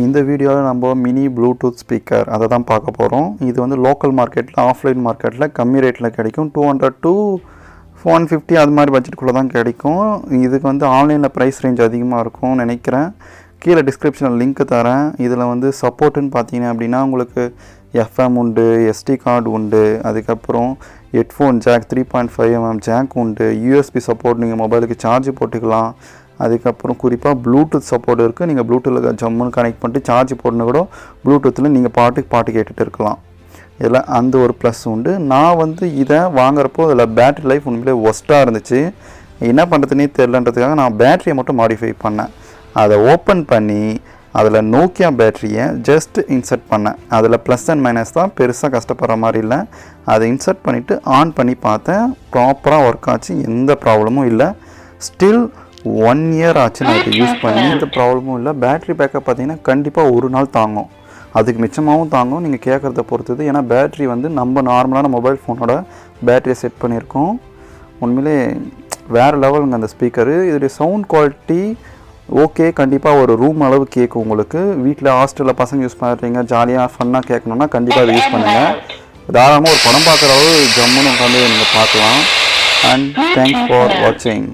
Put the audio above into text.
இந்த வீடியோவில் நம்ம மினி ப்ளூடூத் ஸ்பீக்கர் அதை தான் பார்க்க போகிறோம். இது வந்து லோக்கல் மார்க்கெட்டில் ஆஃப்லைன் மார்க்கெட்டில் கம்மி ரேட்டில் கிடைக்கும். 200 to 150 அது மாதிரி பட்ஜெட்டுக்குள்ளே தான் கிடைக்கும். இதுக்கு வந்து ஆன்லைனில் ப்ரைஸ் ரேஞ்ச் அதிகமாக இருக்கும்னு நினைக்கிறேன். கீழே டிஸ்கிரிப்ஷனில் லிங்க் தரேன். இதில் வந்து சப்போர்ட்டுன்னு பார்த்தீங்க அப்படின்னா உங்களுக்கு எஃப்எம் உண்டு, எஸ்டி கார்டு உண்டு, அதுக்கப்புறம் ஹெட்ஃபோன் ஜாக் 3.5mm ஜாக் உண்டு, யூஎஸ்பி சப்போர்ட், நீங்கள் மொபைலுக்கு சார்ஜ் போட்டுக்கலாம். அதுக்கப்புறம் குறிப்பாக ப்ளூடூத் சப்போர்ட் இருக்குது. நீங்கள் ப்ளூடூத்தில் ஜம்முன்னு கனெக்ட் பண்ணிட்டு சார்ஜ் போடணும் கூட ப்ளூடூத்தில் நீங்கள் பாட்டு கேட்டுட்டு இருக்கலாம். இதில் அந்த ஒரு ப்ளஸ் உண்டு. நான் வந்து இதை வாங்குறப்போ அதில் பேட்ரி லைஃப் உண்மையிலே ஒஸ்ட்டாக இருந்துச்சு. என்ன பண்ணுறதுனே தெரிலன்றதுக்காக நான் பேட்டரியை மட்டும் மாடிஃபை பண்ணேன். அதை ஓப்பன் பண்ணி அதில் நோக்கியா பேட்டரியை ஜஸ்ட் இன்சர்ட் பண்ணேன். அதில் ப்ளஸ் அண்ட் மைனஸ் தான், பெருசாக கஷ்டப்படுற மாதிரி இல்லை. அதை இன்சர்ட் பண்ணிவிட்டு ஆன் பண்ணி பார்த்தேன். ப்ராப்பராக ஒர்க் ஆச்சு, எந்த ப்ராப்ளமும் இல்லை. ஸ்டில் 1 year ஆச்சு நான் இதை யூஸ் பண்ணி, எந்த ப்ராப்ளமும் இல்லை. பேட்ரி பேக்கப் பார்த்தீங்கன்னா கண்டிப்பாக ஒரு நாள் தாங்கும், அதுக்கு மிச்சமாகவும் தாங்கும். நீங்கள் கேட்குறத பொறுத்தது. ஏன்னா பேட்ரி வந்து நம்ம நார்மலான மொபைல் ஃபோனோட பேட்டரியை செட் பண்ணியிருக்கோம். உண்மையிலே வேறு லெவலுங்க அந்த ஸ்பீக்கரு. இதோடைய சவுண்ட் குவாலிட்டி ஓகே, கண்டிப்பாக ஒரு ரூம் அளவு கேட்கும். உங்களுக்கு வீட்டில் ஹாஸ்டலில் பசங்க யூஸ் பண்ணுறீங்க, ஜாலியாக ஃபன்னாக கேட்கணுன்னா கண்டிப்பாக அதை யூஸ் பண்ணுங்கள். தாராளமாக ஒரு படம் பார்க்குற அளவு ஜம்முன்னு உட்காந்து நீங்கள் பார்க்கலாம். அண்ட் தேங்க்ஸ் ஃபார் வாட்சிங்.